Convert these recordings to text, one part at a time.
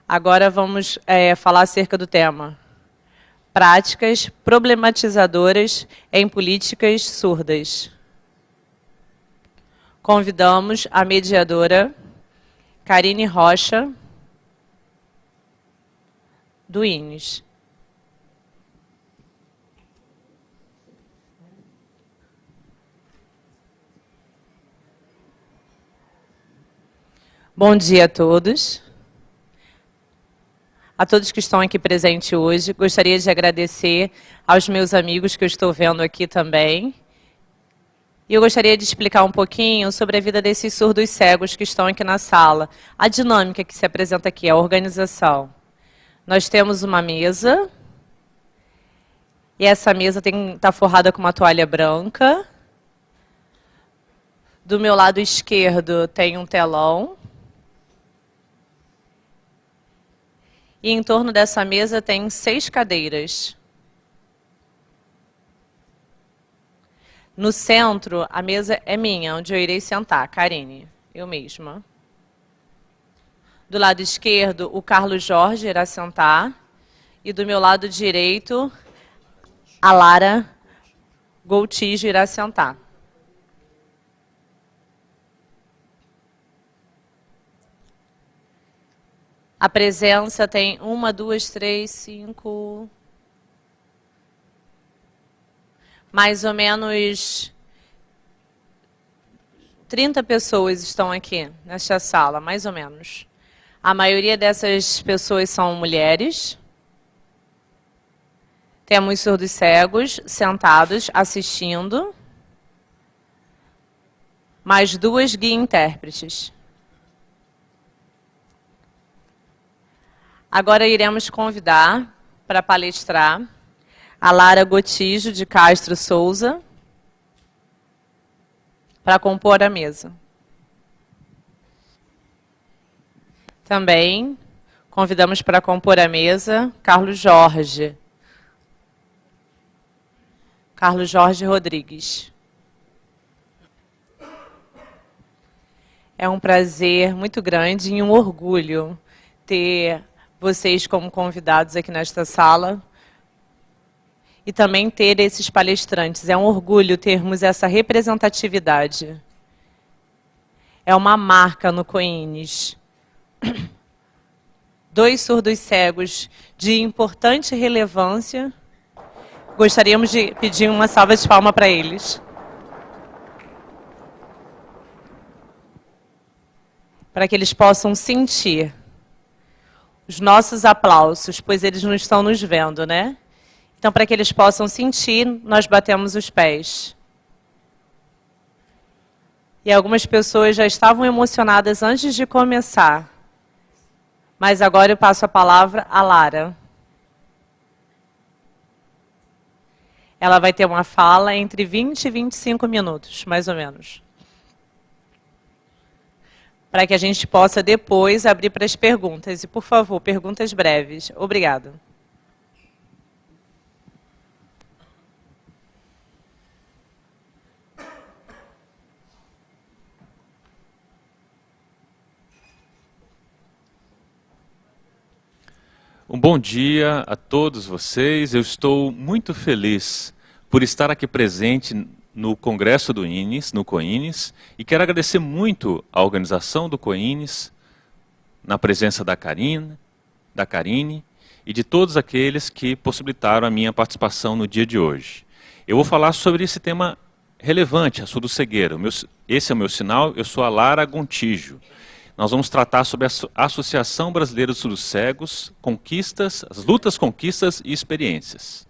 Agora vamos falar acerca do tema práticas problematizadoras em políticas surdas. Convidamos a mediadora Karine Rocha, do INES. Bom dia a todos. A todos que estão aqui presentes hoje, gostaria de agradecer aos meus amigos que eu estou vendo aqui também. E eu gostaria de explicar um pouquinho sobre a vida desses surdos cegos que estão aqui na sala. A dinâmica que se apresenta aqui, a organização. Nós temos uma mesa, e essa mesa está forrada com uma toalha branca. Do meu lado esquerdo tem um telão. E em torno dessa mesa tem 6 cadeiras. No centro, a mesa é minha, onde eu irei sentar, Karine, eu mesma. Do lado esquerdo, o Carlos Jorge irá sentar. E do meu lado direito, a Lara Goutijo irá sentar. A presença tem 1, 2, 3, 5... mais ou menos 30 pessoas estão aqui nesta sala, mais ou menos. A maioria dessas pessoas são mulheres. Temos surdos cegos sentados, assistindo. Mais 2 guia-intérpretes. Agora iremos convidar para palestrar a Lara Goutijo de Castro Souza para compor a mesa. Também convidamos para compor a mesa Carlos Jorge. Carlos Jorge Rodrigues. É um prazer muito grande e um orgulho ter vocês como convidados aqui nesta sala e também ter esses palestrantes. É um orgulho termos essa representatividade. É uma marca no COINES. 2 surdos cegos de importante relevância. Gostaríamos de pedir uma salva de palmas para eles. Para que eles possam sentir os nossos aplausos, pois eles não estão nos vendo, né? Então, para que eles possam sentir, nós batemos os pés. E algumas pessoas já estavam emocionadas antes de começar. Mas agora eu passo a palavra à Lara. Ela vai ter uma fala entre 20 e 25 minutos, mais ou menos. Para que a gente possa depois abrir para as perguntas. E, por favor, perguntas breves. Obrigada. Um bom dia a todos vocês. Eu estou muito feliz por estar aqui presente no Congresso do INES, no COINES, e quero agradecer muito à organização do COINES, na presença da Karine e de todos aqueles que possibilitaram a minha participação no dia de hoje. Eu vou falar sobre esse tema relevante, a surdo-cegueira. Esse é o meu sinal, eu sou a Lara Goutijo. Nós vamos tratar sobre a Associação Brasileira dos Surdos Cegos, conquistas, as lutas, conquistas e experiências.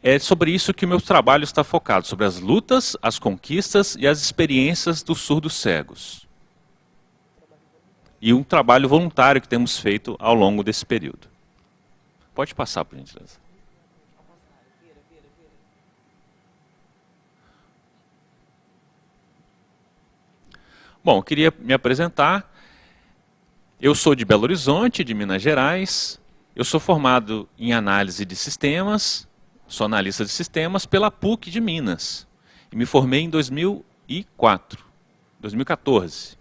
É sobre isso que o meu trabalho está focado, sobre as lutas, as conquistas e as experiências dos surdos cegos. E um trabalho voluntário que temos feito ao longo desse período. Pode passar, por gentileza. Bom, eu queria me apresentar. Eu sou de Belo Horizonte, de Minas Gerais. Eu sou formado em análise de sistemas, sou analista de sistemas pela PUC de Minas. E me formei em 2014.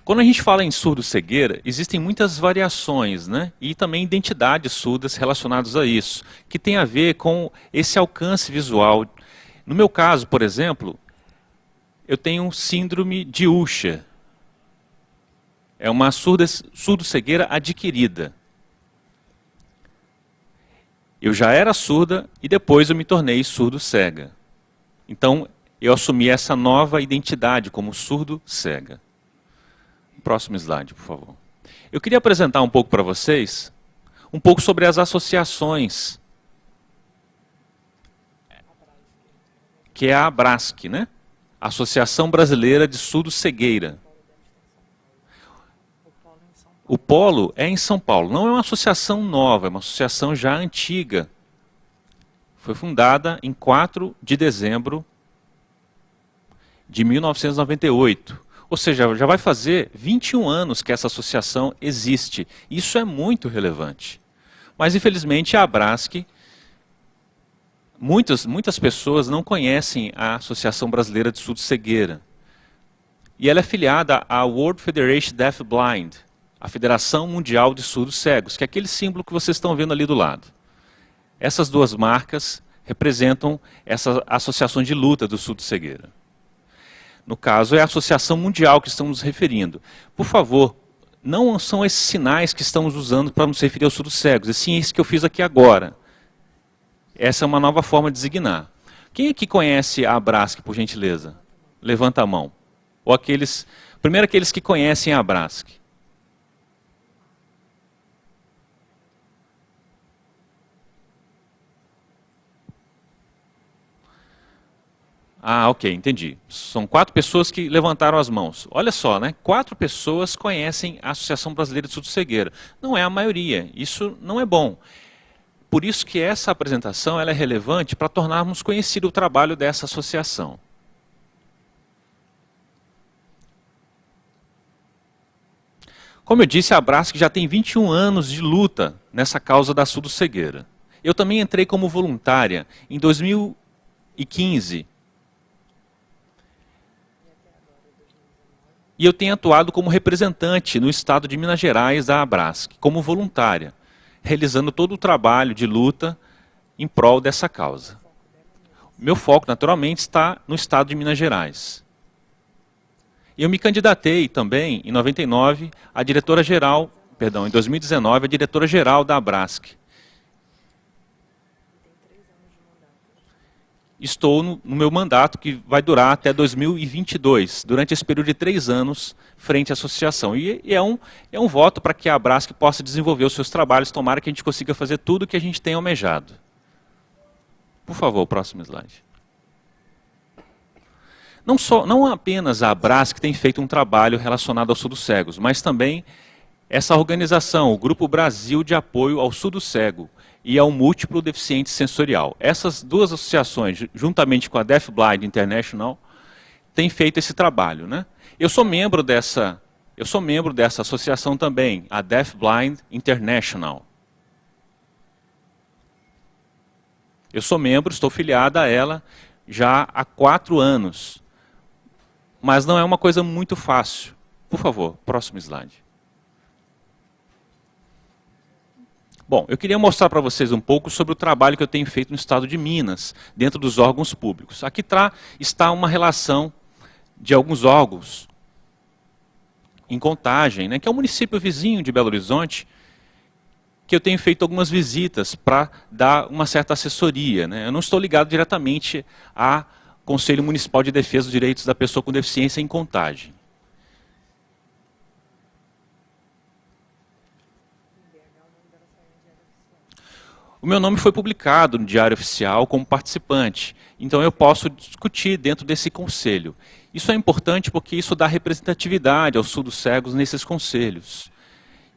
Quando a gente fala em surdo-cegueira, existem muitas variações, né? E também identidades surdas relacionadas a isso, que tem a ver com esse alcance visual. No meu caso, por exemplo, eu tenho síndrome de Usher. É uma surdo-cegueira adquirida. Eu já era surda e depois eu me tornei surdo-cega. Então, eu assumi essa nova identidade como surdo-cega. Próximo slide, por favor. Eu queria apresentar um pouco para vocês, um pouco sobre as associações, que é a ABRASC, né? Associação Brasileira de Surdo-Cegueira. O polo é em São Paulo. Não é uma associação nova, é uma associação já antiga. Foi fundada em 4 de dezembro de 1998. Ou seja, já vai fazer 21 anos que essa associação existe. Isso é muito relevante. Mas, infelizmente, a ABRASC, muitas pessoas não conhecem a Associação Brasileira de Surdo-Cegueira. E ela é filiada à World Federation Deaf Blind, a Federação Mundial de Surdos Cegos, que é aquele símbolo que vocês estão vendo ali do lado. Essas duas marcas representam essa associação de luta do surdo-cegueira. No caso, é a Associação Mundial que estamos nos referindo. Por favor, não são esses sinais que estamos usando para nos referir aos surdos cegos, e sim esse que eu fiz aqui agora. Essa é uma nova forma de designar. Quem aqui conhece a ABRASC, por gentileza? Levanta a mão. Ou primeiro aqueles que conhecem a ABRASC. Ah, ok, entendi. São 4 pessoas que levantaram as mãos. Olha só, né? 4 pessoas conhecem a Associação Brasileira de Surdo-Cegueira. Não é a maioria, isso não é bom. Por isso que essa apresentação ela é relevante para tornarmos conhecido o trabalho dessa associação. Como eu disse, a ABRASC já tem 21 anos de luta nessa causa da surdo-cegueira. Eu também entrei como voluntária em 2015. E eu tenho atuado como representante no estado de Minas Gerais da ABRASC, como voluntária, realizando todo o trabalho de luta em prol dessa causa. Meu foco, naturalmente, está no estado de Minas Gerais. E eu me candidatei também, em 99, em 2019, a diretora-geral da ABRASC. Estou no meu mandato, que vai durar até 2022, durante esse período de 3 anos, frente à associação. E é um voto para que a ABRASC possa desenvolver os seus trabalhos, tomara que a gente consiga fazer tudo o que a gente tem almejado. Por favor, próximo slide. Não apenas a ABRASC tem feito um trabalho relacionado aos surdos cegos, mas também essa organização, o Grupo Brasil de Apoio ao Surdo Cego e ao Múltiplo Deficiente Sensorial. Essas duas associações, juntamente com a Deaf Blind International, têm feito esse trabalho, né? Eu sou membro dessa associação também, a Deaf Blind International. Eu sou membro, estou filiado a ela já há 4 anos. Mas não é uma coisa muito fácil. Por favor, próximo slide. Bom, eu queria mostrar para vocês um pouco sobre o trabalho que eu tenho feito no estado de Minas, dentro dos órgãos públicos. Aqui está uma relação de alguns órgãos em Contagem, né, que é um município vizinho de Belo Horizonte, que eu tenho feito algumas visitas para dar uma certa assessoria, né. Eu não estou ligado diretamente ao Conselho Municipal de Defesa dos Direitos da Pessoa com Deficiência em Contagem. O meu nome foi publicado no Diário Oficial como participante, então eu posso discutir dentro desse conselho. Isso é importante porque isso dá representatividade aos surdos cegos nesses conselhos.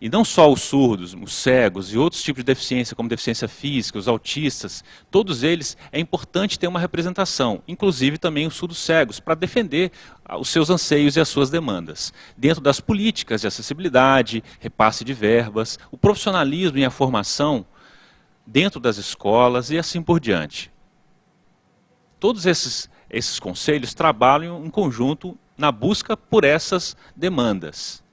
E não só os surdos, os cegos e outros tipos de deficiência, como deficiência física, os autistas, todos eles é importante ter uma representação, inclusive também os surdos cegos, para defender os seus anseios e as suas demandas. Dentro das políticas de acessibilidade, repasse de verbas, o profissionalismo e a formação dentro das escolas e assim por diante. Todos esses conselhos trabalham em conjunto na busca por essas demandas.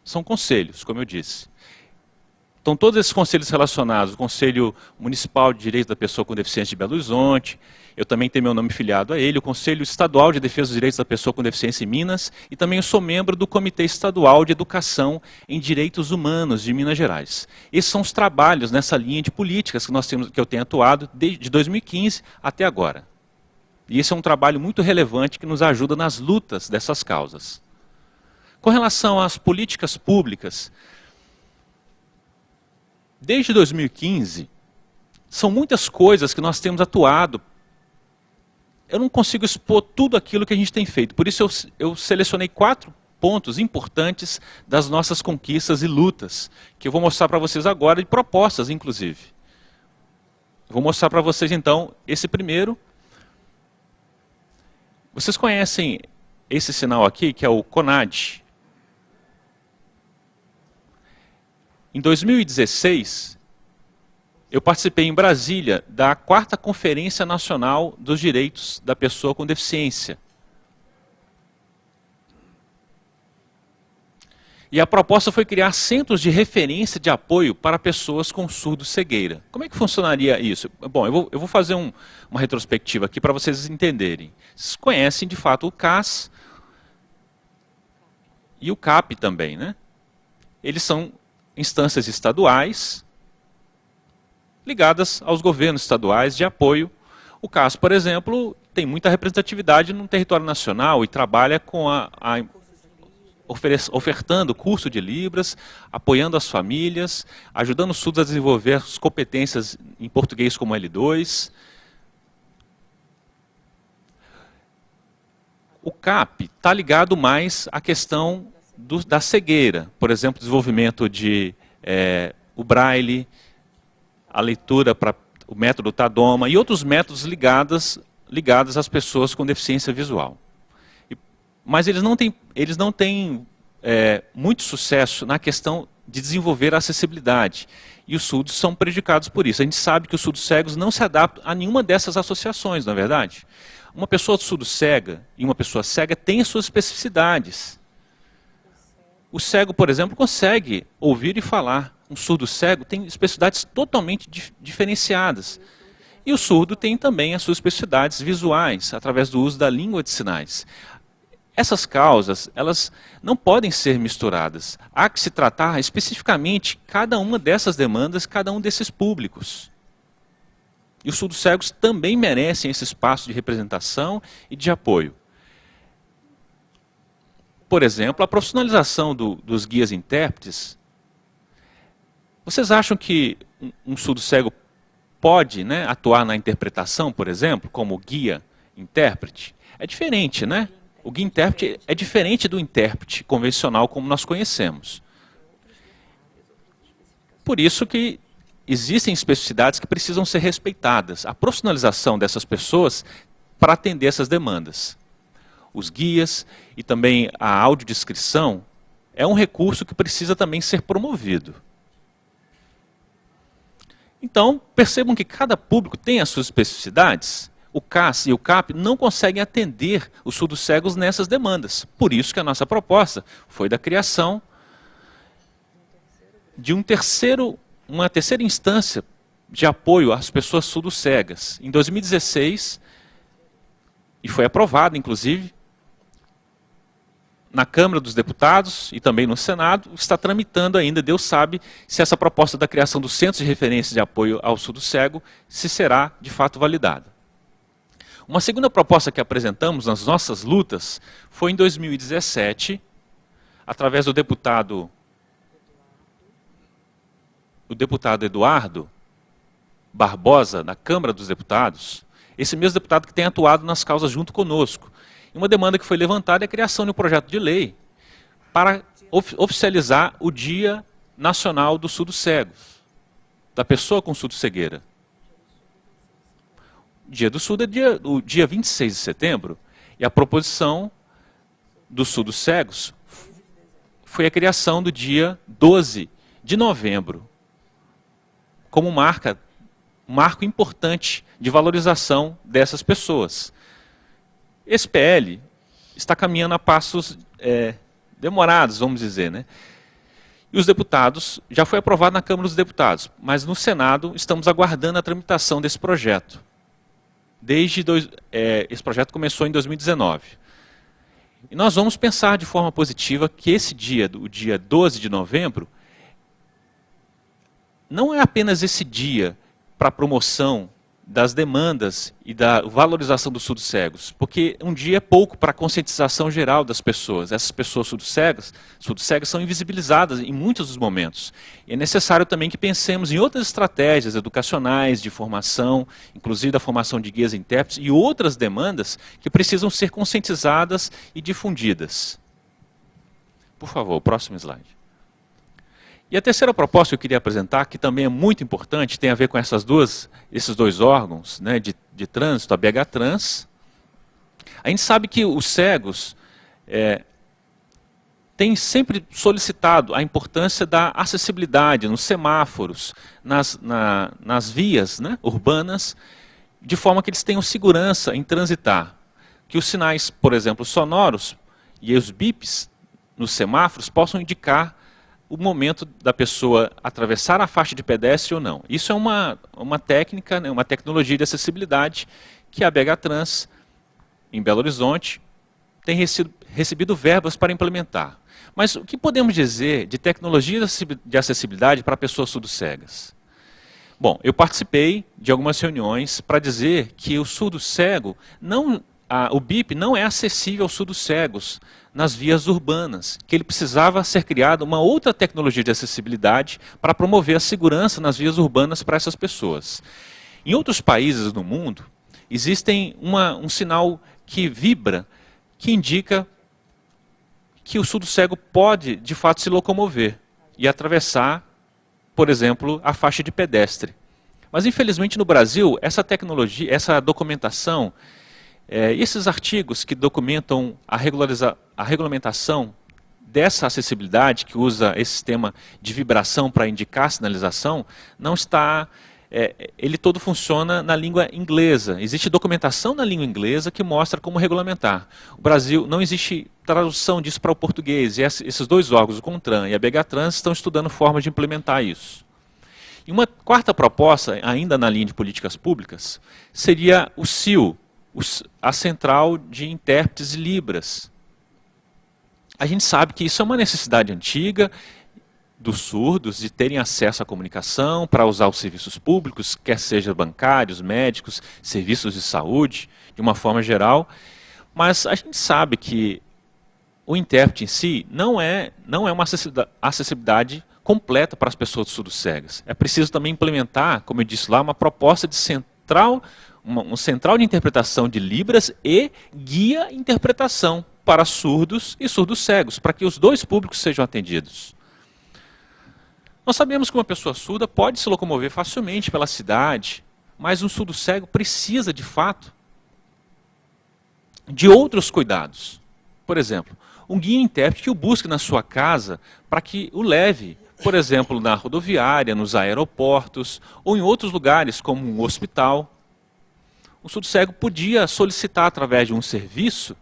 São conselhos, como eu disse. Então, todos esses conselhos relacionados, o Conselho Municipal de Direitos da Pessoa com Deficiência de Belo Horizonte, eu também tenho meu nome filiado a ele, o Conselho Estadual de Defesa dos Direitos da Pessoa com Deficiência em Minas, e também eu sou membro do Comitê Estadual de Educação em Direitos Humanos de Minas Gerais. Esses são os trabalhos nessa linha de políticas que eu tenho atuado desde 2015 até agora. E esse é um trabalho muito relevante que nos ajuda nas lutas dessas causas. Com relação às políticas públicas, desde 2015, são muitas coisas que nós temos atuado. Eu não consigo expor tudo aquilo que a gente tem feito, por isso eu selecionei 4 pontos importantes das nossas conquistas e lutas, que eu vou mostrar para vocês agora, e propostas, inclusive. Vou mostrar para vocês, então, esse primeiro. Vocês conhecem esse sinal aqui, que é o CONAD. Em 2016, eu participei em Brasília da 4ª Conferência Nacional dos Direitos da Pessoa com Deficiência. E a proposta foi criar centros de referência de apoio para pessoas com surdo-cegueira. Como é que funcionaria isso? Bom, eu vou fazer uma retrospectiva aqui para vocês entenderem. Vocês conhecem, de fato, o CAS e o CAP também, né? Eles são instâncias estaduais ligadas aos governos estaduais de apoio. O CAS, por exemplo, tem muita representatividade no território nacional e trabalha com ofertando curso de Libras, apoiando as famílias, ajudando os surdos a desenvolver as competências em português como L2. O CAP está ligado mais à questão da cegueira, por exemplo, desenvolvimento de o Braille, a leitura para o método Tadoma e outros métodos ligados às pessoas com deficiência visual. Mas eles não têm muito sucesso na questão de desenvolver a acessibilidade. E os surdos são prejudicados por isso. A gente sabe que os surdos cegos não se adaptam a nenhuma dessas associações, não é verdade? Uma pessoa surdo-cega e uma pessoa cega têm as suas especificidades. O cego, por exemplo, consegue ouvir e falar. Um surdo-cego tem especificidades totalmente diferenciadas. E o surdo tem também as suas especificidades visuais, através do uso da língua de sinais. Essas causas, elas não podem ser misturadas. Há que se tratar especificamente cada uma dessas demandas, cada um desses públicos. E os surdos-cegos também merecem esse espaço de representação e de apoio. Por exemplo, a profissionalização dos guias intérpretes. Vocês acham que um surdo-cego pode, né, atuar na interpretação, por exemplo, como guia intérprete? É diferente, né? O guia intérprete é diferente do intérprete convencional como nós conhecemos. Por isso que existem especificidades que precisam ser respeitadas. A profissionalização dessas pessoas para atender essas demandas. Os guias e também a audiodescrição é um recurso que precisa também ser promovido. Então, percebam que cada público tem as suas especificidades. O CAS e o CAP não conseguem atender os surdos cegos nessas demandas. Por isso que a nossa proposta foi da criação de uma terceira instância de apoio às pessoas surdos cegas. Em 2016, e foi aprovado, inclusive, na Câmara dos Deputados e também no Senado, está tramitando ainda, Deus sabe, se essa proposta da criação dos centros de referência de apoio ao surdo cego se será de fato validada. Uma segunda proposta que apresentamos nas nossas lutas foi em 2017, através do deputado Eduardo Barbosa, da Câmara dos Deputados, esse mesmo deputado que tem atuado nas causas junto conosco. E uma demanda que foi levantada é a criação de um projeto de lei para oficializar o Dia Nacional do Surdo Cego, da pessoa com surdo-cegueira. Dia do Surdo é o dia 26 de setembro, e a proposição dos surdos cegos foi a criação do dia 12 de novembro, como um marco importante de valorização dessas pessoas. Esse PL está caminhando a passos demorados, vamos dizer, né? E os deputados, já foi aprovado na Câmara dos Deputados, mas no Senado estamos aguardando a tramitação desse projeto. Esse projeto começou em 2019. E nós vamos pensar de forma positiva que esse dia, o dia 12 de novembro, não é apenas esse dia para a promoção das demandas e da valorização dos surdos cegos, porque um dia é pouco para a conscientização geral das pessoas. Essas pessoas surdos cegas são invisibilizadas em muitos dos momentos. E é necessário também que pensemos em outras estratégias educacionais, de formação, inclusive da formação de guias e intérpretes, e outras demandas que precisam ser conscientizadas e difundidas. Por favor, próximo slide. E a terceira proposta que eu queria apresentar, que também é muito importante, tem a ver com esses dois órgãos, né, de trânsito, a BH Trans. A gente sabe que os cegos têm sempre solicitado a importância da acessibilidade nos semáforos, nas vias, né, urbanas, de forma que eles tenham segurança em transitar. Que os sinais, por exemplo, sonoros e os bips nos semáforos possam indicar o momento da pessoa atravessar a faixa de pedestre ou não. Isso é uma técnica, né, uma tecnologia de acessibilidade que a BH Trans, em Belo Horizonte, tem recebido verbas para implementar. Mas o que podemos dizer de tecnologia de acessibilidade para pessoas surdo-cegas? Bom, eu participei de algumas reuniões para dizer que o surdo-cego, o BIP não é acessível aos surdos-cegos nas vias urbanas, que ele precisava ser criada uma outra tecnologia de acessibilidade para promover a segurança nas vias urbanas para essas pessoas. Em outros países do mundo, existe um sinal que vibra, que indica que o surdo-cego pode, de fato, se locomover e atravessar, por exemplo, a faixa de pedestre. Mas, infelizmente, no Brasil, essa tecnologia, essa documentação, esses artigos que documentam a regulamentação dessa acessibilidade, que usa esse sistema de vibração para indicar sinalização, não está... ele todo funciona na língua inglesa. Existe documentação na língua inglesa que mostra como regulamentar. O Brasil, não existe tradução disso para o português. E esses dois órgãos, o CONTRAN e a BH Trans, estão estudando formas de implementar isso. E uma quarta proposta, ainda na linha de políticas públicas, seria o CIL, a Central de Intérpretes e Libras. A gente sabe que isso é uma necessidade antiga dos surdos de terem acesso à comunicação para usar os serviços públicos, quer seja bancários, médicos, serviços de saúde, de uma forma geral. Mas a gente sabe que o intérprete em si não é uma acessibilidade completa para as pessoas surdo-cegas. É preciso também implementar, como eu disse lá, uma proposta de central de interpretação de Libras e guia interpretação para surdos e surdos-cegos, para que os dois públicos sejam atendidos. Nós sabemos que uma pessoa surda pode se locomover facilmente pela cidade, mas um surdo-cego precisa, de fato, de outros cuidados. Por exemplo, um guia-intérprete que o busque na sua casa para que o leve, por exemplo, na rodoviária, nos aeroportos ou em outros lugares, como um hospital. O surdo-cego podia solicitar, através de um serviço,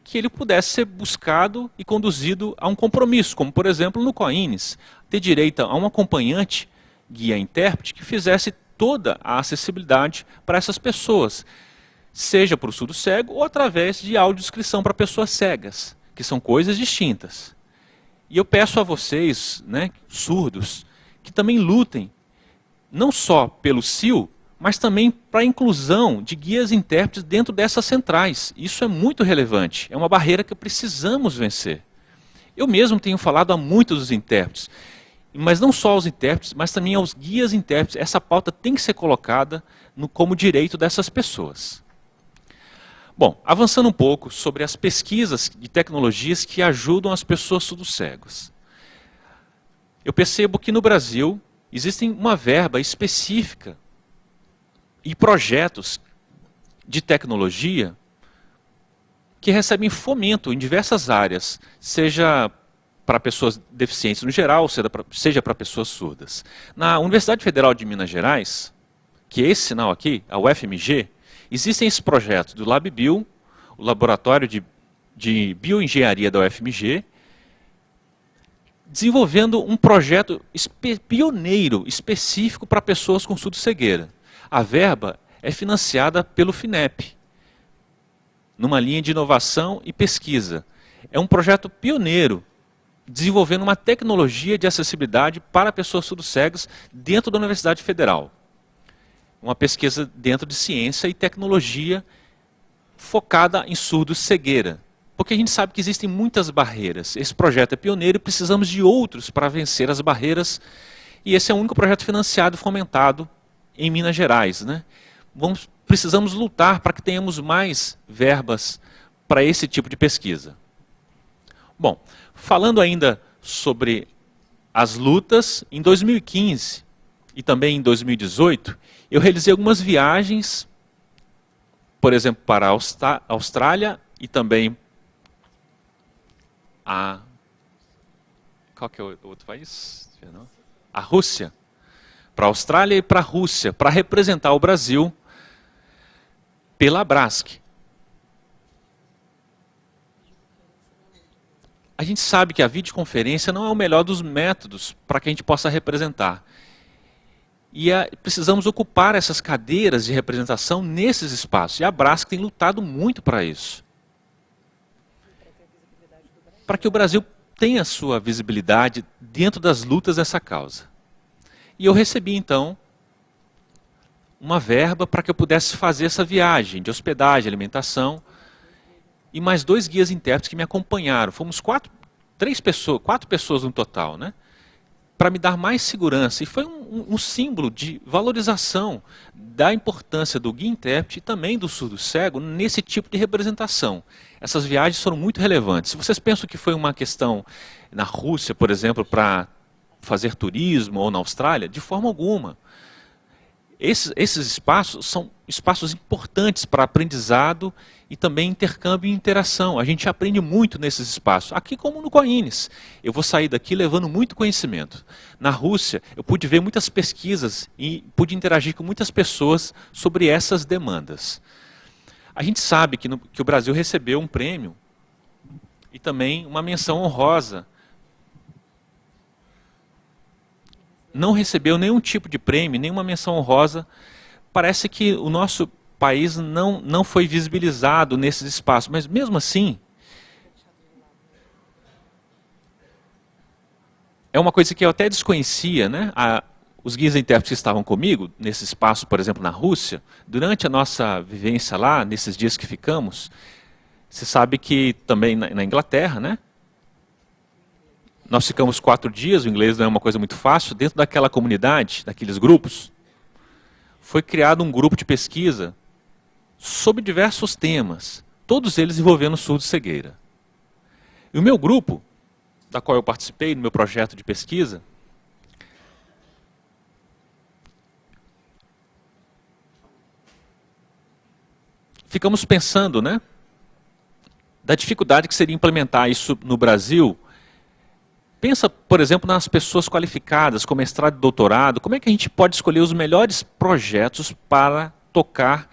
que ele pudesse ser buscado e conduzido a um compromisso, como, por exemplo, no COINES, ter direito a um acompanhante, guia-intérprete, que fizesse toda a acessibilidade para essas pessoas, seja para o surdo-cego ou através de audiodescrição para pessoas cegas, que são coisas distintas. E eu peço a vocês, né, surdos, que também lutem, não só pelo CIL, mas também para a inclusão de guias e intérpretes dentro dessas centrais. Isso é muito relevante, é uma barreira que precisamos vencer. Eu mesmo tenho falado a muitos dos intérpretes, mas não só aos intérpretes, mas também aos guias e intérpretes. Essa pauta tem que ser colocada como direito dessas pessoas. Bom, avançando um pouco sobre as pesquisas de tecnologias que ajudam as pessoas surdo-cegas. Eu percebo que no Brasil existe uma verba específica e projetos de tecnologia que recebem fomento em diversas áreas, seja para pessoas deficientes no geral, seja para pessoas surdas. Na Universidade Federal de Minas Gerais, que é esse sinal aqui, a UFMG, existem esses projetos do LabBio, o Laboratório de Bioengenharia da UFMG, desenvolvendo um projeto pioneiro, específico para pessoas com surdo-cegueira. A verba é financiada pelo FINEP, numa linha de inovação e pesquisa. É um projeto pioneiro, desenvolvendo uma tecnologia de acessibilidade para pessoas surdo-cegas dentro da Universidade Federal. Uma pesquisa dentro de ciência e tecnologia focada em surdo-cegueira. Porque a gente sabe que existem muitas barreiras. Esse projeto é pioneiro e precisamos de outros para vencer as barreiras. E esse é o único projeto financiado e fomentado em Minas Gerais, né? Precisamos lutar para que tenhamos mais verbas para esse tipo de pesquisa. Bom, falando ainda sobre as lutas, em 2015 e também em 2018, eu realizei algumas viagens, por exemplo, para a Austrália e também qual que é o outro país? A Rússia. Para a Austrália e para a Rússia, para representar o Brasil pela Abrasc. A gente sabe que a videoconferência não é o melhor dos métodos para que a gente possa representar. E precisamos ocupar essas cadeiras de representação nesses espaços. E a Abrasc tem lutado muito para isso. Para que o Brasil tenha sua visibilidade dentro das lutas dessa causa. E eu recebi, então, uma verba para que eu pudesse fazer essa viagem de hospedagem, alimentação, e mais 2 guias intérpretes que me acompanharam. Fomos 4 pessoas no total, né? Para me dar mais segurança. E foi um símbolo de valorização da importância do guia intérprete e também do surdo-cego nesse tipo de representação. Essas viagens foram muito relevantes. Se vocês pensam que foi uma questão na Rússia, por exemplo, para fazer turismo, ou na Austrália, de forma alguma. Esses espaços são espaços importantes para aprendizado e também intercâmbio e interação. A gente aprende muito nesses espaços, aqui como no COINES. Eu vou sair daqui levando muito conhecimento. Na Rússia, eu pude ver muitas pesquisas e pude interagir com muitas pessoas sobre essas demandas. A gente sabe que o Brasil recebeu um prêmio e também uma menção honrosa. Não recebeu nenhum tipo de prêmio, nenhuma menção honrosa. Parece que o nosso país não foi visibilizado nesses espaços, mas mesmo assim, é uma coisa que eu até desconhecia, né? Os guias intérpretes que estavam comigo, nesse espaço, por exemplo, na Rússia, durante a nossa vivência lá, nesses dias que ficamos, você sabe que também na Inglaterra, né? Nós ficamos 4 dias, o inglês não é uma coisa muito fácil, dentro daquela comunidade, daqueles grupos, foi criado um grupo de pesquisa sobre diversos temas, todos eles envolvendo surdo-cegueira. E o meu grupo, da qual eu participei no meu projeto de pesquisa, ficamos pensando, né, da dificuldade que seria implementar isso no Brasil. Pensa, por exemplo, nas pessoas qualificadas, com mestrado e doutorado, como é que a gente pode escolher os melhores projetos para tocar?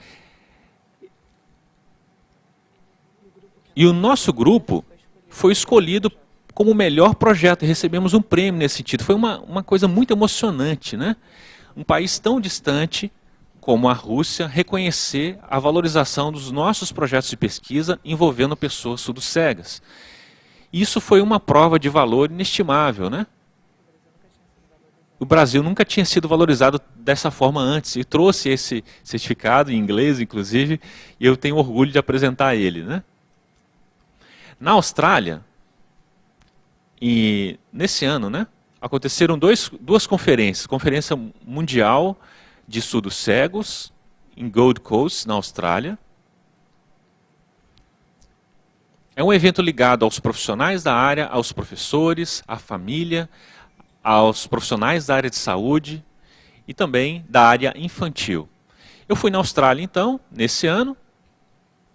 E o nosso grupo foi escolhido como o melhor projeto, e recebemos um prêmio nesse sentido. Foi uma coisa muito emocionante, né? Um país tão distante como a Rússia reconhecer a valorização dos nossos projetos de pesquisa envolvendo pessoas surdo-cegas. Isso foi uma prova de valor inestimável, né? O Brasil nunca tinha sido valorizado dessa forma antes e trouxe esse certificado em inglês, inclusive, e eu tenho orgulho de apresentar ele, né? Na Austrália, e nesse ano, né, aconteceram duas conferências. Conferência Mundial de Surdos Cegos, em Gold Coast, na Austrália. É um evento ligado aos profissionais da área, aos professores, à família, aos profissionais da área de saúde e também da área infantil. Eu fui na Austrália, então, nesse ano.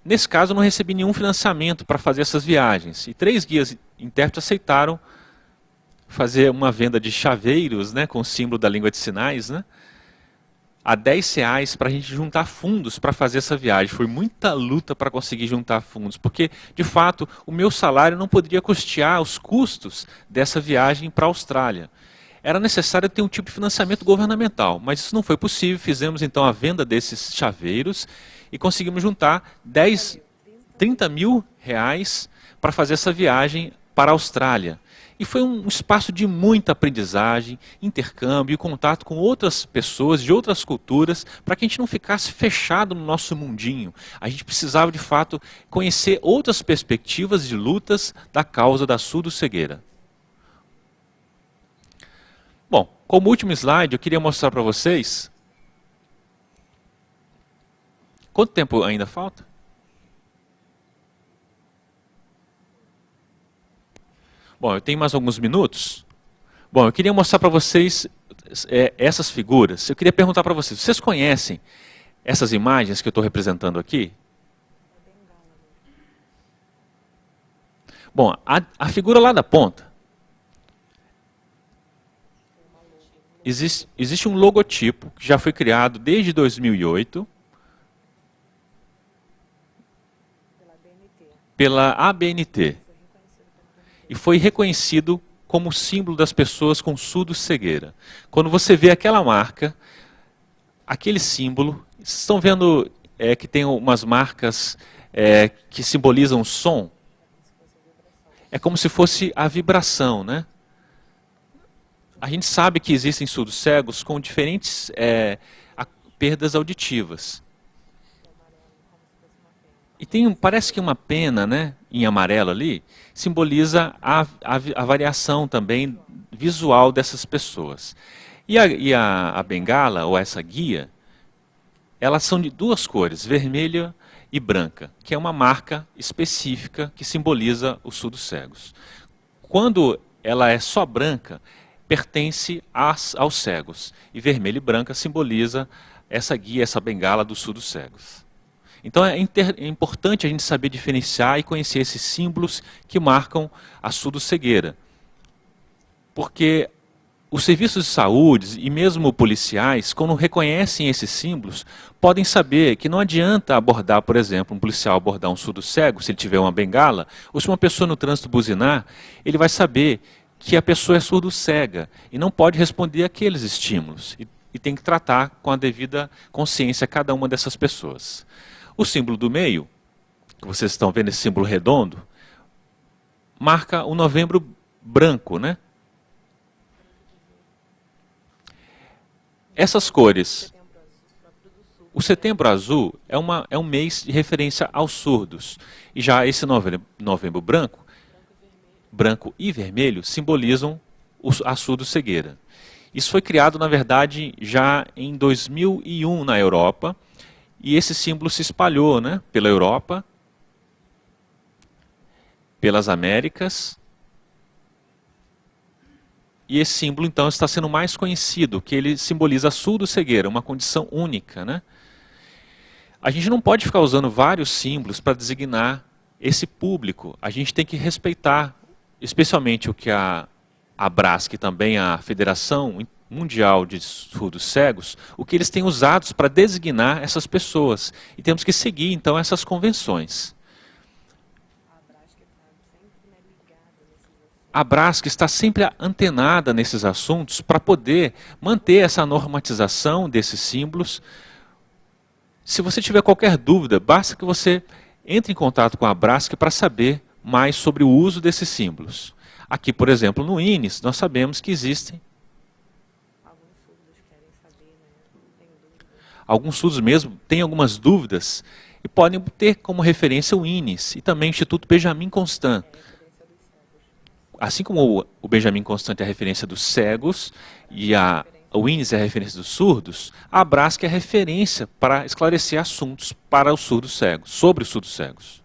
Nesse caso, eu não recebi nenhum financiamento para fazer essas viagens. E 3 guias intérpretes aceitaram fazer uma venda de chaveiros, né, com o símbolo da língua de sinais, né, a R$ 10 para a gente juntar fundos para fazer essa viagem. Foi muita luta para conseguir juntar fundos, porque, de fato, o meu salário não poderia custear os custos dessa viagem para a Austrália. Era necessário ter um tipo de financiamento governamental, mas isso não foi possível. Fizemos então a venda desses chaveiros e conseguimos juntar 30 mil reais para fazer essa viagem para a Austrália. E foi um espaço de muita aprendizagem, intercâmbio e contato com outras pessoas de outras culturas, para que a gente não ficasse fechado no nosso mundinho. A gente precisava, de fato, conhecer outras perspectivas de lutas da causa da surdo-cegueira. Bom, como último slide, eu queria mostrar para vocês... Quanto tempo ainda falta? Bom, eu tenho mais alguns minutos. Bom, eu queria mostrar para vocês essas figuras. Eu queria perguntar para vocês, vocês conhecem essas imagens que eu estou representando aqui? Bom, a figura lá da ponta, existe um logotipo que já foi criado desde 2008 pela ABNT. E foi reconhecido como símbolo das pessoas com surdo-cegueira. Quando você vê aquela marca, aquele símbolo, vocês estão vendo que tem umas marcas que simbolizam o som? É como se fosse a vibração, né? A gente sabe que existem surdos cegos com diferentes perdas auditivas. E parece que uma pena, né, em amarelo ali, simboliza a variação também visual dessas pessoas. E a bengala, ou essa guia, elas são de duas cores, vermelha e branca, que é uma marca específica que simboliza os surdos cegos. Quando ela é só branca, pertence aos cegos, e vermelha e branca simboliza essa guia, essa bengala dos surdos cegos. Então é importante a gente saber diferenciar e conhecer esses símbolos que marcam a surdo-cegueira. Porque os serviços de saúde e mesmo policiais, quando reconhecem esses símbolos, podem saber que não adianta abordar, por exemplo, um policial abordar um surdo-cego, se ele tiver uma bengala, ou se uma pessoa no trânsito buzinar, ele vai saber que a pessoa é surdo-cega e não pode responder àqueles estímulos. E tem que tratar com a devida consciência cada uma dessas pessoas. O símbolo do meio, que vocês estão vendo esse símbolo redondo, marca o novembro branco, né? Essas cores, o setembro azul é um mês de referência aos surdos. E já esse novembro branco, branco e vermelho, simbolizam a surdo-cegueira. Isso foi criado, na verdade, já em 2001 na Europa, e esse símbolo se espalhou, né, pela Europa, pelas Américas. E esse símbolo, então, está sendo mais conhecido, que ele simboliza a surdo-cegueira, uma condição única, né? A gente não pode ficar usando vários símbolos para designar esse público. A gente tem que respeitar, especialmente o que a ABRASC, também a Federação Mundial de Surdos Cegos, o que eles têm usado para designar essas pessoas. E temos que seguir, então, essas convenções. A ABRASC está sempre antenada nesses assuntos para poder manter essa normatização desses símbolos. Se você tiver qualquer dúvida, basta que você entre em contato com a ABRASC para saber mais sobre o uso desses símbolos. Aqui, por exemplo, no INES, nós sabemos que existem alguns surdos mesmo têm algumas dúvidas e podem ter como referência o INES e também o Instituto Benjamin Constant. Assim como o Benjamin Constant é a referência dos cegos e o INES é a referência dos surdos, a ABRASC é a referência para esclarecer assuntos para os surdos cegos, sobre os surdos cegos.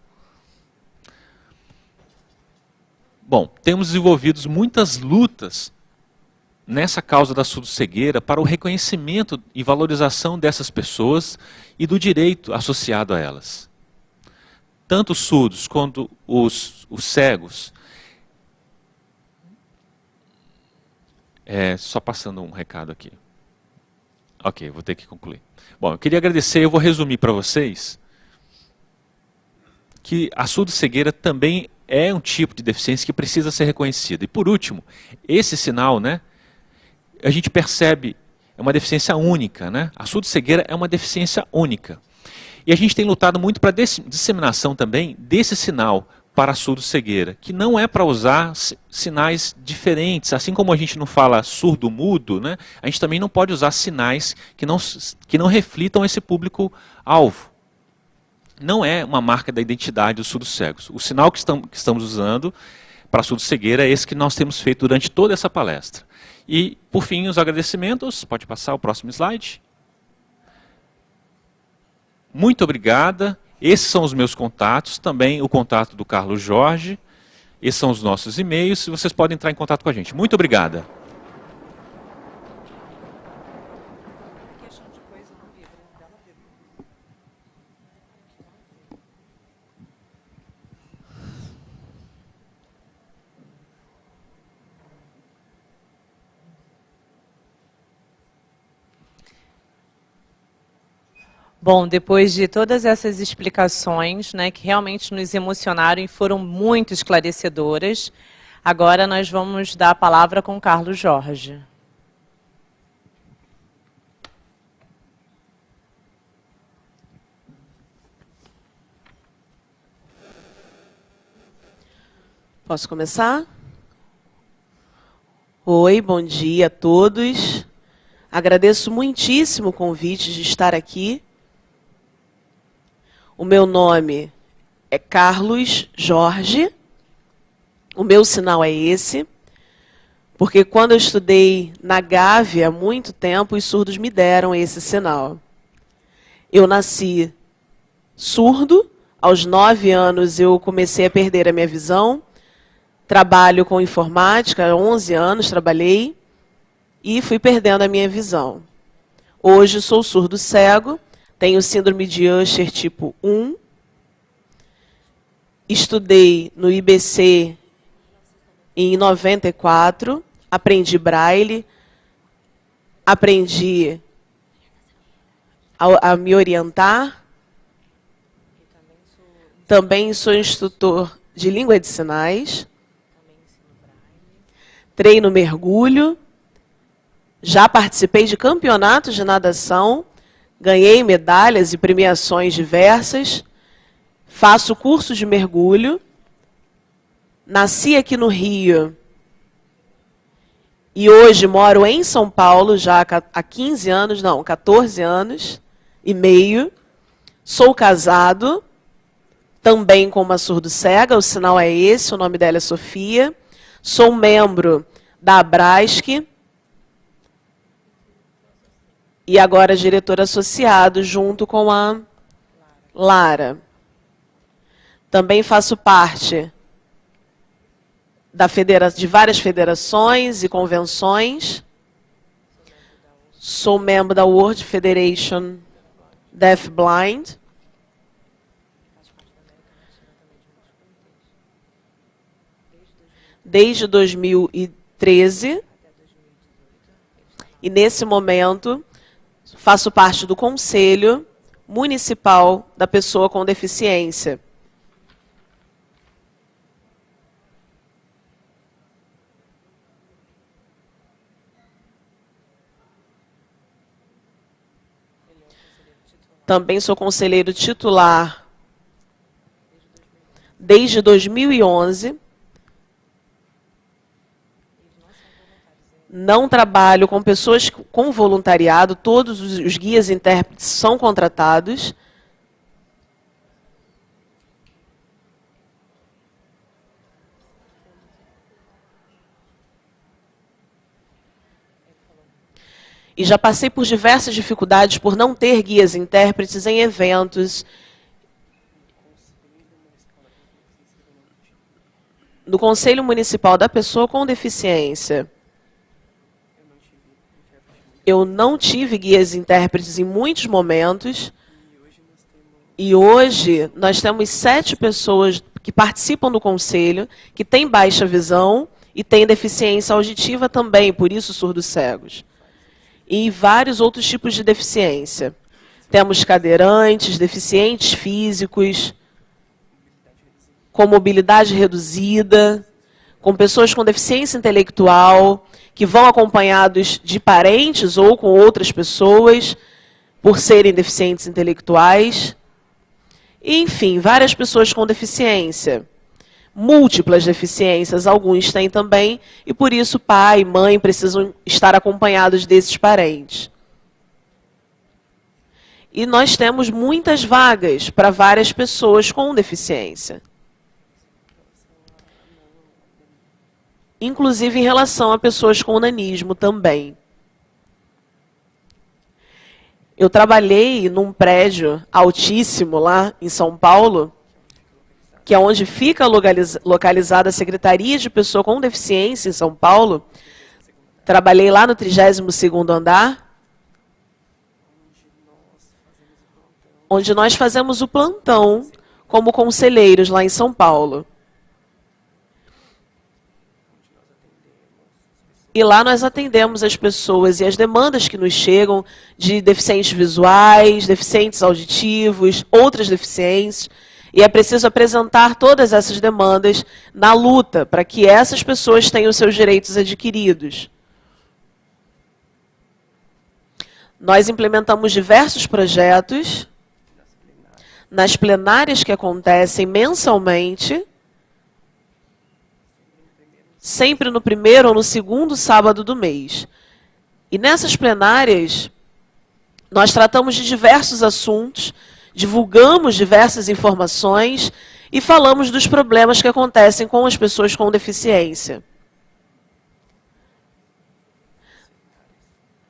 Bom, temos desenvolvido muitas lutas nessa causa da surdo-cegueira para o reconhecimento e valorização dessas pessoas e do direito associado a elas. Tanto os surdos quanto os cegos. Só passando um recado aqui. Ok, vou ter que concluir. Bom, eu queria agradecer, eu vou resumir para vocês que a surdo-cegueira também é um tipo de deficiência que precisa ser reconhecida. E por último, esse sinal, né, a gente percebe, é uma deficiência única, né? A surdo-cegueira é uma deficiência única. E a gente tem lutado muito para a disseminação também desse sinal para a surdo-cegueira, que não é para usar sinais diferentes, assim como a gente não fala surdo-mudo, né? A gente também não pode usar sinais que não reflitam esse público-alvo. Não é uma marca da identidade dos surdos-cegos. O sinal que estamos usando para a surdo-cegueira é esse que nós temos feito durante toda essa palestra. E, por fim, os agradecimentos. Pode passar o próximo slide. Muito obrigada. Esses são os meus contatos, também o contato do Carlos Jorge. Esses são os nossos e-mails, vocês podem entrar em contato com a gente. Muito obrigada. Bom, depois de todas essas explicações, né, que realmente nos emocionaram e foram muito esclarecedoras, agora nós vamos dar a palavra com o Carlos Jorge. Posso começar? Oi, bom dia a todos. Agradeço muitíssimo o convite de estar aqui. O meu nome é Carlos Jorge. O meu sinal é esse, porque quando eu estudei na Gávea há muito tempo, os surdos me deram esse sinal. Eu nasci surdo, aos 9 anos eu comecei a perder a minha visão. Trabalho com informática, há 11 anos trabalhei e fui perdendo a minha visão. Hoje sou surdo cego, tenho síndrome de Usher tipo 1. Estudei no IBC em 94, aprendi braille, aprendi a me orientar. Também sou instrutor de língua de sinais. Treino mergulho. Já participei de campeonatos de natação. Ganhei medalhas e premiações diversas. Faço curso de mergulho. Nasci aqui no Rio. E hoje moro em São Paulo já há 15 anos, não, 14 anos e meio. Sou casado, também com uma surdo-cega, o sinal é esse, o nome dela é Sofia. Sou membro da Abrasc. E agora diretor associado junto com a Lara. Também faço parte de várias federações e convenções. Sou membro da World Federation Deaf Blind. Desde 2013. E nesse momento faço parte do Conselho Municipal da Pessoa com Deficiência. Também sou conselheiro titular desde 2011. Não trabalho com pessoas com voluntariado, todos os guias e intérpretes são contratados. E já passei por diversas dificuldades por não ter guias e intérpretes em eventos. No Conselho Municipal da Pessoa com Deficiência. Eu não tive guias e intérpretes em muitos momentos. E hoje nós temos 7 pessoas que participam do conselho, que têm baixa visão e têm deficiência auditiva também, por isso surdos cegos. e vários outros tipos de deficiência. Temos cadeirantes, deficientes físicos, com mobilidade reduzida, com pessoas com deficiência intelectual, que vão acompanhados de parentes ou com outras pessoas, por serem deficientes intelectuais. E, enfim, várias pessoas com deficiência. Múltiplas deficiências, alguns têm também, e por isso pai e mãe precisam estar acompanhados desses parentes. E nós temos muitas vagas para várias pessoas com deficiência. Inclusive em relação a pessoas com nanismo também. Eu trabalhei num prédio altíssimo lá em São Paulo, que é onde fica localizada a Secretaria de Pessoa com Deficiência em São Paulo. Trabalhei lá no 32º andar, onde nós fazemos o plantão como conselheiros lá em São Paulo. E lá nós atendemos as pessoas e as demandas que nos chegam de deficientes visuais, deficientes auditivos, outras deficiências. E é preciso apresentar todas essas demandas na luta para que essas pessoas tenham seus direitos adquiridos. Nós implementamos diversos projetos nas plenárias que acontecem mensalmente, sempre no primeiro ou no segundo sábado do mês. E nessas plenárias, nós tratamos de diversos assuntos, divulgamos diversas informações e falamos dos problemas que acontecem com as pessoas com deficiência.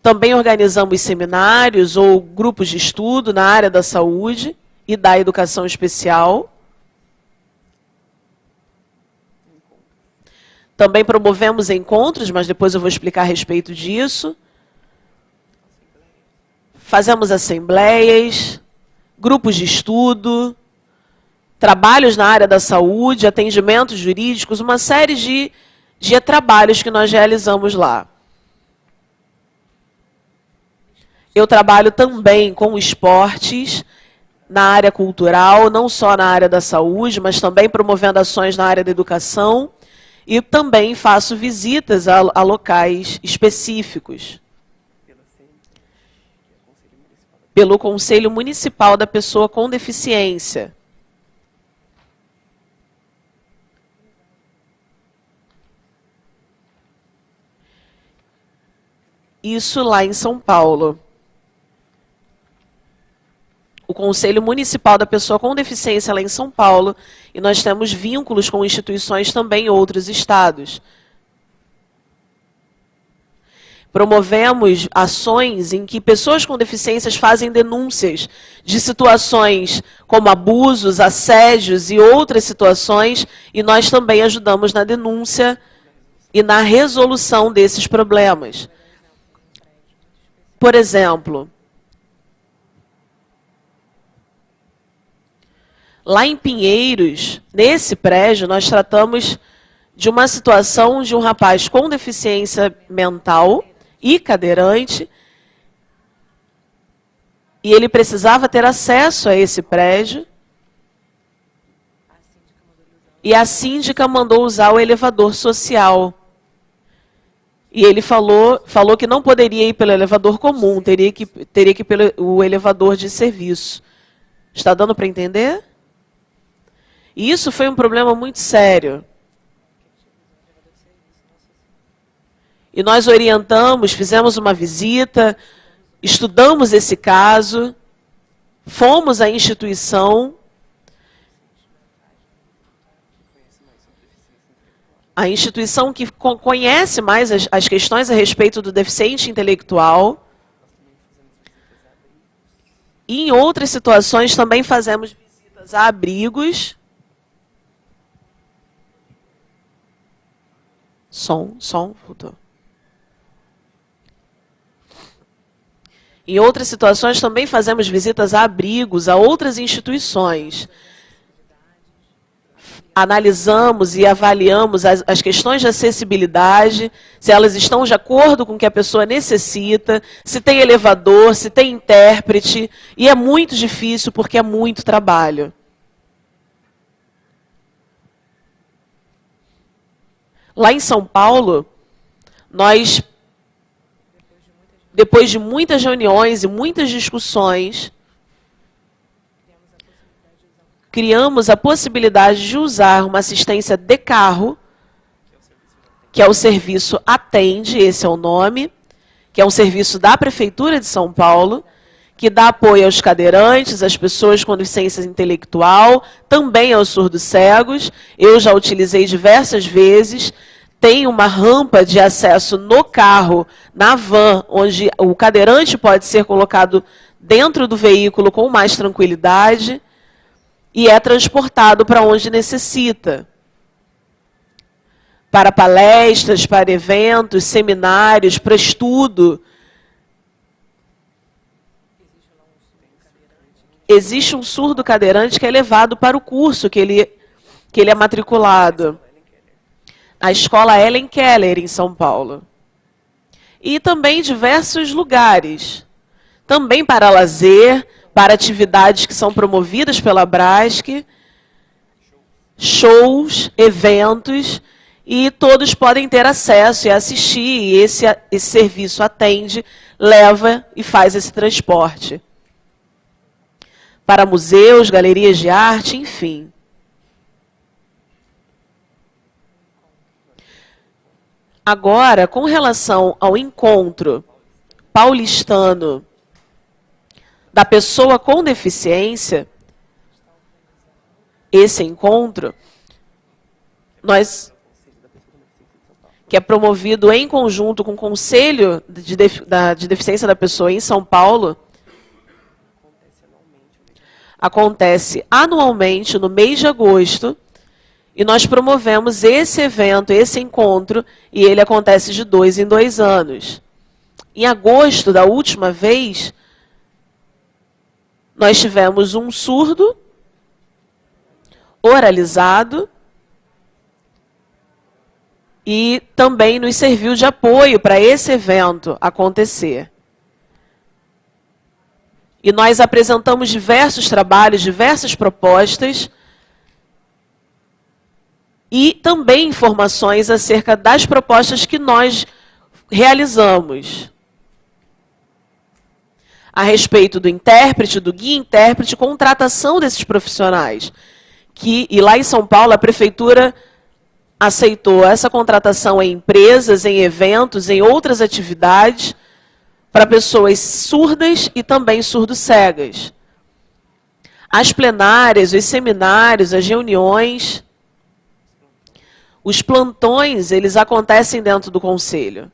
Também organizamos seminários ou grupos de estudo na área da saúde e da educação especial. Também promovemos encontros, mas depois eu vou explicar a respeito disso. Fazemos assembleias, grupos de estudo, trabalhos na área da saúde, atendimentos jurídicos, uma série de trabalhos que nós realizamos lá. Eu trabalho também com esportes na área cultural, não só na área da saúde, mas também promovendo ações na área da educação. E também faço visitas a locais específicos. Pelo Conselho Municipal da Pessoa com Deficiência. Isso lá em São Paulo. O Conselho Municipal da Pessoa com Deficiência lá em São Paulo, e nós temos vínculos com instituições também em outros estados. Promovemos ações em que pessoas com deficiências fazem denúncias de situações como abusos, assédios e outras situações, e nós também ajudamos na denúncia e na resolução desses problemas. Por exemplo, lá em Pinheiros, nesse prédio, nós tratamos de uma situação de um rapaz com deficiência mental e cadeirante, e ele precisava ter acesso a esse prédio, e a síndica mandou usar o elevador social. E ele falou que não poderia ir pelo elevador comum, teria que ir pelo elevador de serviço. Está dando para entender? E isso foi um problema muito sério. E nós orientamos, fizemos uma visita, estudamos esse caso, fomos à instituição. A instituição que conhece mais as questões a respeito do deficiente intelectual. E em outras situações também fazemos visitas a abrigos. Som, voltou. Em outras situações também fazemos visitas a abrigos, a outras instituições. analisamos e avaliamos as questões de acessibilidade, se elas estão de acordo com o que a pessoa necessita, se tem elevador, se tem intérprete, e é muito difícil porque é muito trabalho. Lá em São Paulo, nós, depois de muitas reuniões e muitas discussões, criamos a possibilidade de usar uma assistência de carro, que é o serviço Atende, esse é o nome, que é um serviço da Prefeitura de São Paulo, que dá apoio aos cadeirantes, às pessoas com deficiência intelectual, também aos surdos cegos. Eu já utilizei diversas vezes. Tem uma rampa de acesso no carro, na van, onde o cadeirante pode ser colocado dentro do veículo com mais tranquilidade e é transportado para onde necessita. Para palestras, para eventos, seminários, para estudo. Existe um surdo cadeirante que é levado para o curso que ele é matriculado. A escola Ellen Keller, em São Paulo. E também diversos lugares. Também para lazer, para atividades que são promovidas pela Brasc, shows, eventos, e todos podem ter acesso e assistir, e esse serviço Atende, leva e faz esse transporte. Para museus, galerias de arte, enfim. Agora, com relação ao encontro paulistano da pessoa com deficiência, esse encontro, que é promovido em conjunto com o Conselho de Deficiência da Pessoa em São Paulo, acontece anualmente no mês de agosto, e nós promovemos esse evento, esse encontro, e ele acontece de 2 em 2 anos. Em agosto, da última vez, nós tivemos um surdo oralizado e também nos serviu de apoio para esse evento acontecer. E nós apresentamos diversos trabalhos, diversas propostas, e também informações acerca das propostas que nós realizamos. A respeito do intérprete, do guia-intérprete, contratação desses profissionais. E lá em São Paulo, a Prefeitura aceitou essa contratação em empresas, em eventos, em outras atividades, para pessoas surdas e também surdo-cegas. As plenárias, os seminários, as reuniões, os plantões, eles acontecem dentro do Conselho.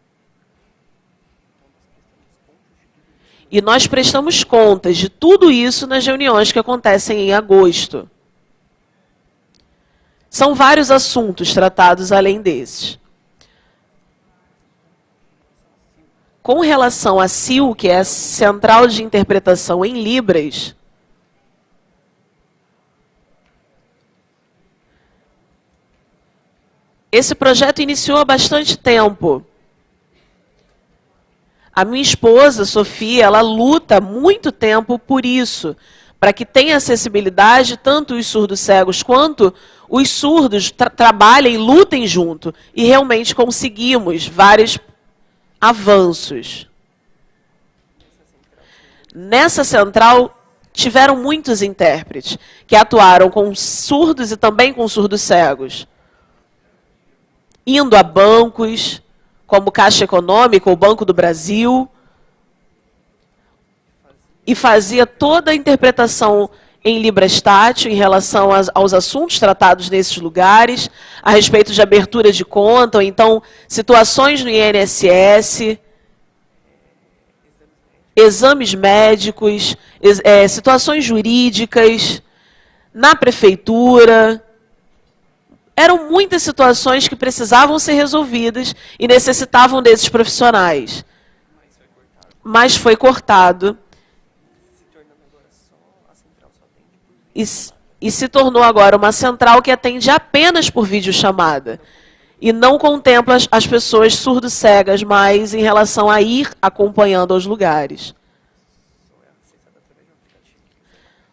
E nós prestamos contas de tudo isso nas reuniões que acontecem em agosto. São vários assuntos tratados além desses. Com relação à CIL, que é a Central de Interpretação em Libras, esse projeto iniciou há bastante tempo. A minha esposa, Sofia, ela luta há muito tempo por isso, para que tenha acessibilidade, tanto os surdos cegos quanto os surdos trabalhem, lutem junto. E realmente conseguimos vários avanços. Nessa central, tiveram muitos intérpretes, que atuaram com surdos e também com surdos cegos. Indo a bancos, como Caixa Econômica ou Banco do Brasil, e fazia toda a interpretação em Librastátil em relação aos assuntos tratados nesses lugares, a respeito de abertura de conta, ou então situações no INSS, exames médicos, situações jurídicas, na prefeitura. Eram muitas situações que precisavam ser resolvidas e necessitavam desses profissionais. Mas foi cortado. e se tornou agora uma central que atende apenas por videochamada e não contempla as pessoas surdo-cegas mais em relação a ir acompanhando aos lugares.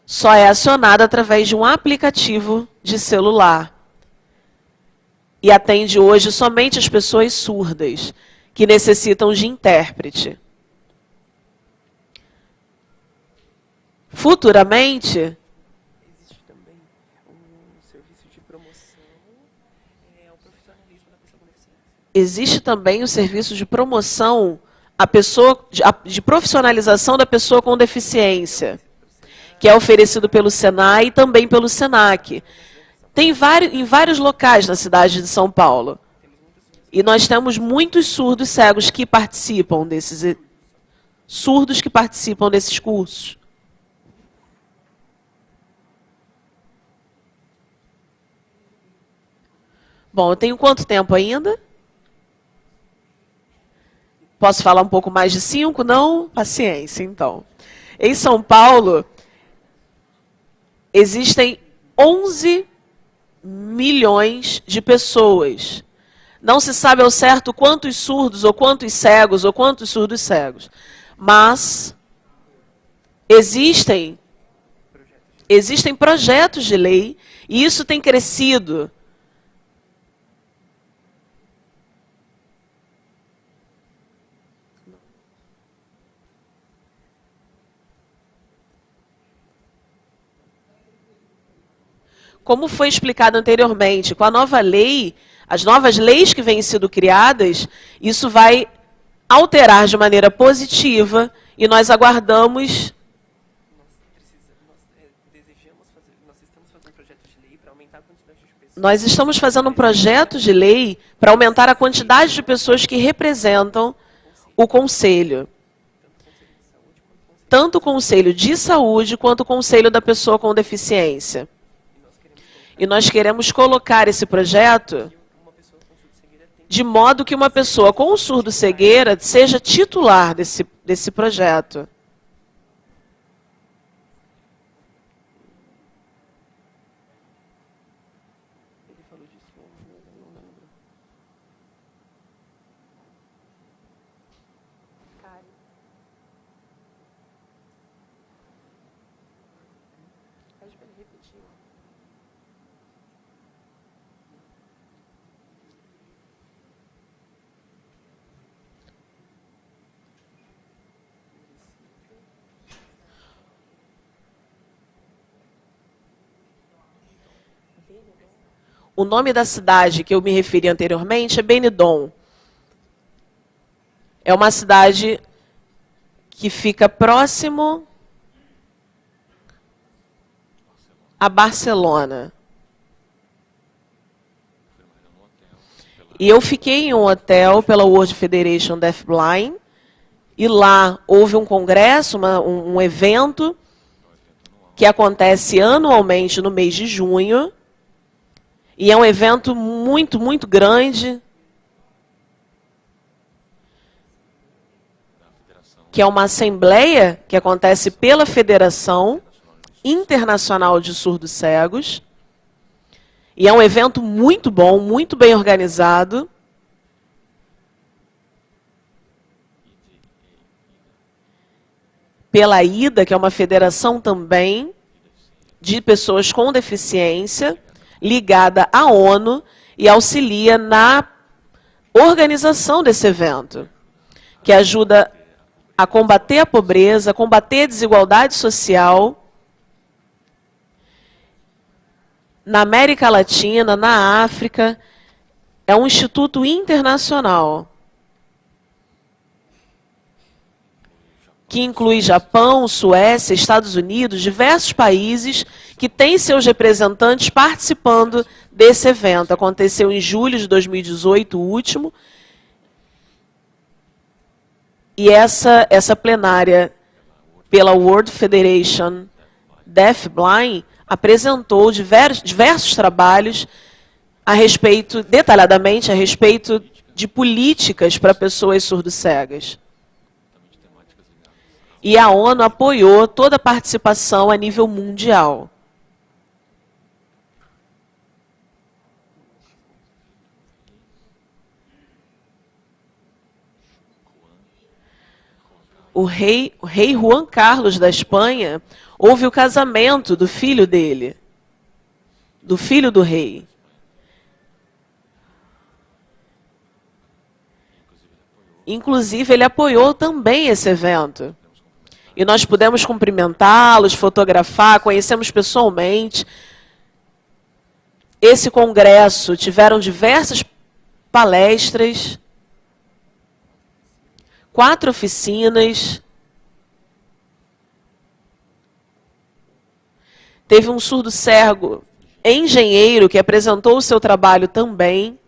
Só é acionada através de um aplicativo de celular. E atende hoje somente as pessoas surdas, que necessitam de intérprete. Futuramente, Existe também um serviço de promoção, o profissionalismo da pessoa com deficiência. existe também o serviço de promoção de profissionalização da pessoa com deficiência, que é oferecido pelo Senai e também pelo Senac. Tem em vários locais na cidade de São Paulo. E nós temos muitos surdos cegos que participam desses cursos. Bom, eu tenho quanto tempo ainda? Posso falar um pouco mais de 5? Não? Paciência, então. Em São Paulo, existem 11 milhões de pessoas. Não se sabe ao certo quantos surdos, ou quantos cegos, ou quantos surdos cegos. Mas existem projetos de lei, e isso tem crescido. Como foi explicado anteriormente, com a nova lei, as novas leis que vêm sendo criadas, isso vai alterar de maneira positiva e nós aguardamos. Nós estamos fazendo um projeto de lei para aumentar a quantidade de pessoas que representam o Conselho. Tanto o Conselho de Saúde quanto o Conselho da Pessoa com Deficiência. E nós queremos colocar esse projeto de modo que uma pessoa com surdo-cegueira seja titular desse projeto. Ele falou disso, eu não lembro. Pede para ele repetir. O nome da cidade que eu me referi anteriormente é Benidorm. É uma cidade que fica próximo a Barcelona. E eu fiquei em um hotel pela World Federation Deafblind, e lá houve um congresso, um evento, que acontece anualmente no mês de junho, e é um evento muito, muito grande, que é uma assembleia que acontece pela Federação Internacional de Surdos Cegos. E é um evento muito bom, muito bem organizado. Pela IDA, que é uma federação também de pessoas com deficiência, ligada à ONU e auxilia na organização desse evento, que ajuda a combater a pobreza, a combater a desigualdade social na América Latina, na África. É um instituto internacional que inclui Japão, Suécia, Estados Unidos, diversos países que têm seus representantes participando desse evento. Aconteceu em julho de 2018, o último. E essa plenária pela World Federation Deafblind apresentou diversos trabalhos detalhadamente a respeito de políticas para pessoas surdo-cegas. E a ONU apoiou toda a participação a nível mundial. o rei Juan Carlos da Espanha, houve o casamento do filho dele, do filho do rei. Inclusive, ele apoiou também esse evento. E nós pudemos cumprimentá-los, fotografar, conhecemos pessoalmente. Esse congresso tiveram diversas palestras, 4 oficinas. Teve um surdo-cego engenheiro que apresentou o seu trabalho também,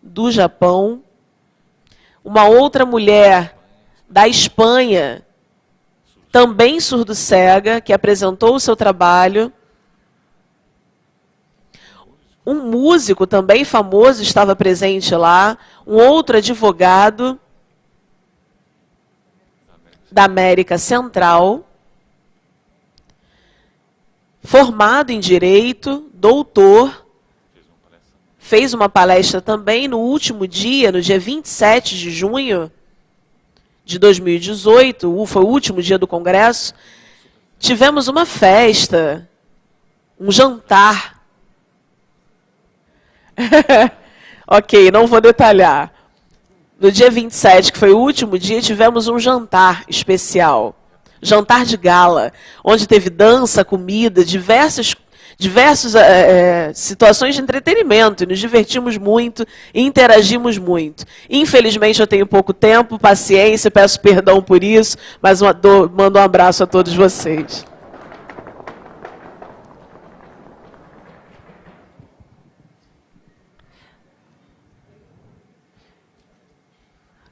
do Japão. Uma outra mulher da Espanha, também surdo-cega, que apresentou o seu trabalho. Um músico também famoso estava presente lá, um outro advogado da América Central, formado em Direito, doutor, fez uma palestra também no último dia, no dia 27 de junho de 2018, foi o último dia do Congresso. Tivemos uma festa, um jantar. Ok, não vou detalhar. No dia 27, que foi o último dia, tivemos um jantar especial. Jantar de gala, onde teve dança, comida, diversas situações de entretenimento. E nos divertimos muito e interagimos muito. Infelizmente, eu tenho pouco tempo, paciência, peço perdão por isso, mas mando um abraço a todos vocês.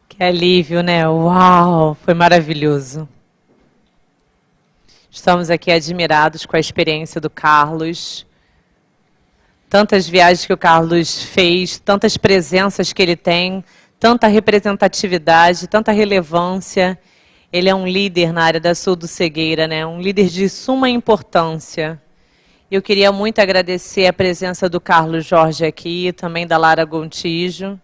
Que alívio, né? Uau, foi maravilhoso. Estamos aqui admirados com a experiência do Carlos. Tantas viagens que o Carlos fez, tantas presenças que ele tem, tanta representatividade, tanta relevância. Ele é um líder na área da surdo-cegueira, né? Um líder de suma importância. Eu queria muito agradecer a presença do Carlos Jorge aqui, também da Lara Gontijo.